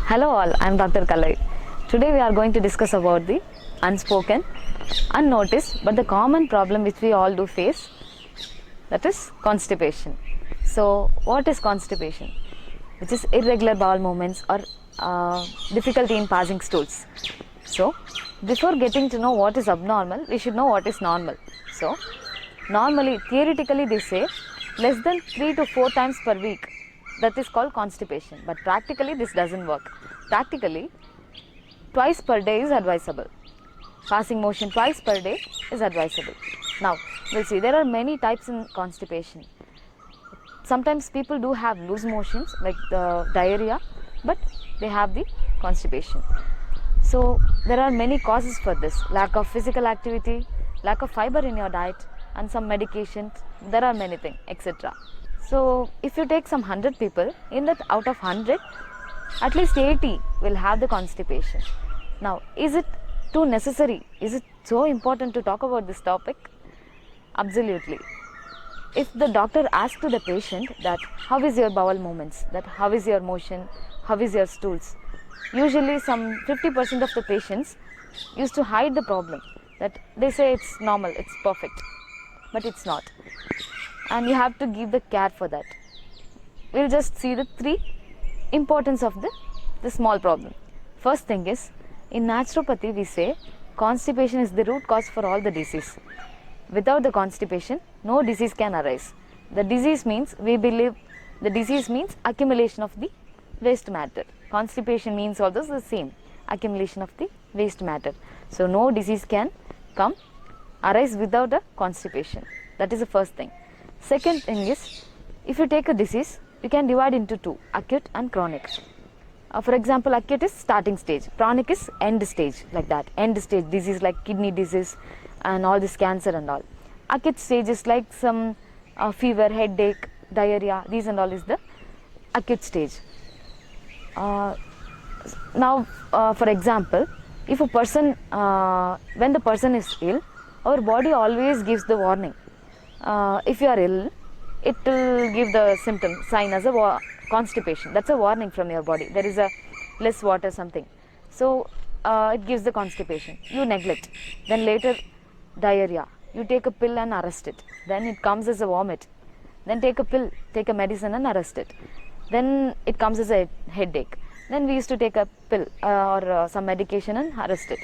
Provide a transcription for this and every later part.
Hello all, I am Dr. Kalai. Today we are going to discuss about the unspoken, unnoticed but the common problem which we all do face, that is constipation. So what is constipation? Which is irregular bowel movements or difficulty in passing stools. So before getting to know what is abnormal, we should know what is normal. So normally, theoretically they say less than 3 to 4 times per week, that is called constipation, but practically this doesn't work. Practically twice per day is advisable. Passing motion twice per day is advisable. Now we'll see, there are many types in constipation. Sometimes people do have loose motions like the diarrhea, but they have the constipation. So there are many causes for this: lack of physical activity, lack of fiber in your diet, and some medications. There are many things, etc. So if you take some 100 people, in that out of 100, at least 80 will have the constipation. Now, is it too necessary? Is it so important to talk about this topic? Absolutely. If the doctor asks to the patient that how is your bowel movements, that how is your motion, how is your stools, usually some 50% of the patients used to hide the problem, that they say it's normal, it's perfect, but it's not, and you have to give the care for that. We'll just see the three importance of the small problem. First thing is, in naturopathy we say constipation is the root cause for all the disease. Without the constipation, no disease can arise. The disease means, we believe the disease means accumulation of the waste matter. Constipation means also the same, accumulation of the waste matter. So no disease can arise without a constipation. That is the first thing. Second thing is, if you take a disease, you can divide into two, acute and chronic. For example, acute is starting stage, chronic is end stage, like that. End stage disease like kidney disease and all this cancer and all. Acute stage is like some fever, headache, diarrhea, these and all is the acute stage. Now, for example, if a person, when the person is ill, our body always gives the warning. If you are ill, it will give the symptom, sign as a constipation. That's a warning from your body. There is a less water something. So it gives the constipation. You neglect. Then later diarrhea. You take a pill and arrest it. Then it comes as a vomit. Then take a pill, take a medicine and arrest it. Then it comes as a headache. Then we used to take a pill or some medication and arrest it.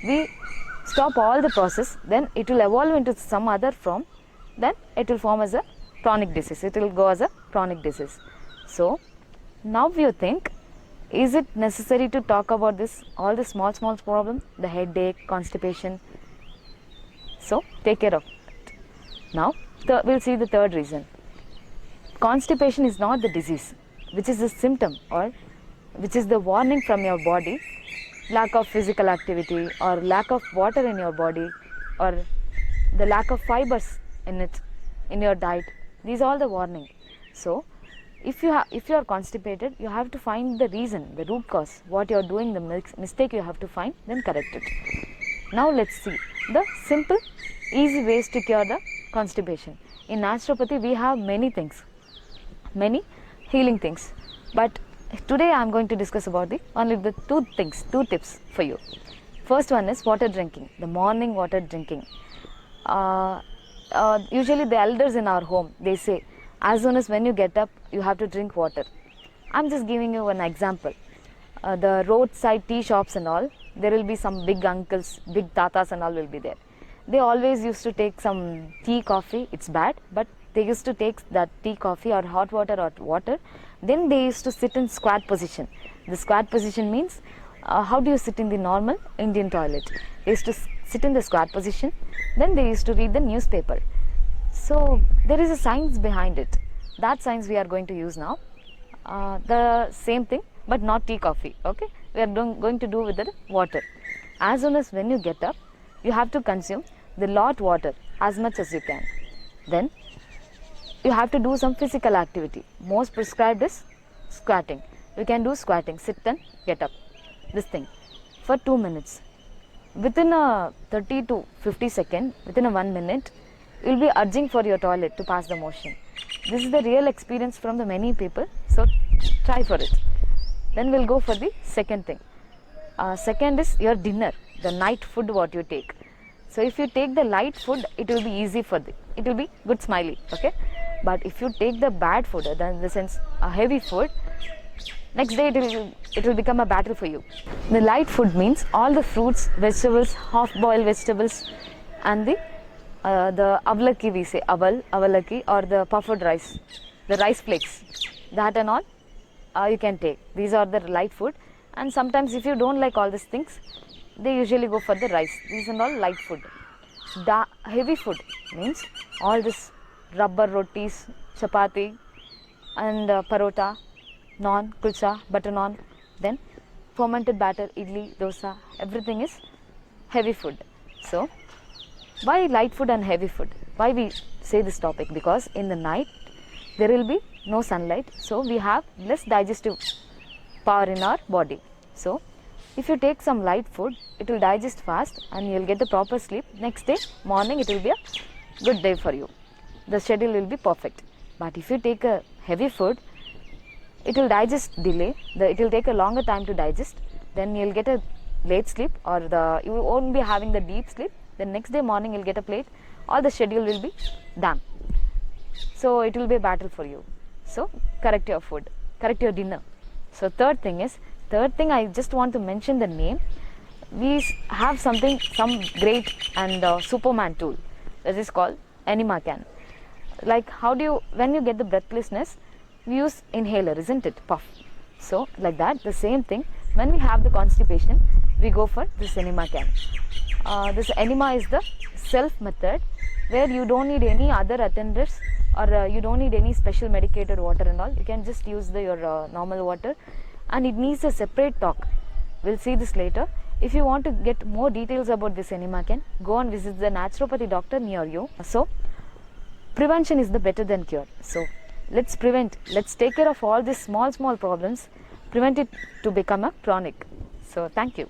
We stop all the process. Then it will evolve into some other form. Then it will form as a chronic disease. It will go as a chronic disease. So now you think, is it necessary to talk about this, all the small problem, the headache, constipation? So take care of it. Now we'll see the third reason. Constipation is not the disease, which is the symptom or which is the warning from your body. Lack of physical activity or lack of water in your body or the lack of fibers in it, in your diet. These are all the warning. So if you are constipated, you have to find the reason, the root cause, what you are doing, the mistake you have to find, then correct it. Now let's see the simple, easy ways to cure the constipation. In naturopathy, we have many things, many healing things, but today I am going to discuss about only the two tips for you. First one is water drinking, the morning water drinking. Usually the elders in our home, they say, as soon as when you get up, you have to drink water. I'm just giving you an example. The roadside tea shops and all, there will be some big uncles, big tatas and all will be there. They always used to take some tea, coffee. It's bad, but they used to take that tea, coffee or hot water. Then they used to sit in squat position. The squat position means, how do you sit in the normal Indian toilet? They used to sit in the squat position. Then they used to read the newspaper. So there is a science behind it. That science we are going to use now. The same thing, but not tea, coffee. Okay, we are going to do with the water. As soon as when you get up, you have to consume the lot water as much as you can. Then you have to do some physical activity. Most prescribed is squatting. You can do squatting, sit and get up. This thing for 2 minutes. Within a 30 to 50 seconds, within a 1 minute, you will be urging for your toilet to pass the motion. This is the real experience from the many people. So try for it. Then we'll go for the second thing. Second is your dinner, the night food what you take. So if you take the light food, it will be easy for it will be good smiley, okay. But if you take the bad food, then in the sense a heavy food, next day it will become a battle for you. The light food means all the fruits, vegetables, half-boiled vegetables, and the avalaki, we say avalaki, or the puffed rice, the rice flakes, that and all you can take. These are the light food. And sometimes if you don't like all these things, they usually go for the rice. These are all light food. The heavy food means all this rubber rotis, chapati, and parota, naan, kulcha, butter naan, then fermented batter, idli, dosa, everything is heavy food. So why light food and heavy food? Why we say this topic? Because in the night there will be no sunlight, so we have less digestive power in our body. So if you take some light food, it will digest fast and you will get the proper sleep. Next day morning it will be a good day for you. The schedule will be perfect. But if you take a heavy food, it will digest delay. It will take a longer time to digest. Then you will get a late sleep, or you won't be having the deep sleep. Then next day morning you will get a plate. All the schedule will be done. So it will be a battle for you. So correct your food, correct your dinner. So third thing, I just want to mention the name. We have some great and Superman tool that is called enema can. Like when you get the breathlessness, we use inhaler, isn't it? Puff. So like that, the same thing, when we have the constipation, we go for this enema can. This enema is the self method where you don't need any other attenders, or you don't need any special medicated water and all. You can just use your normal water, and it needs a separate talk. We'll see this later. If you want to get more details about this enema can, go and visit the naturopathy doctor near you. So prevention is the better than cure. So let's take care of all these small problems, prevent it to become a chronic. So thank you.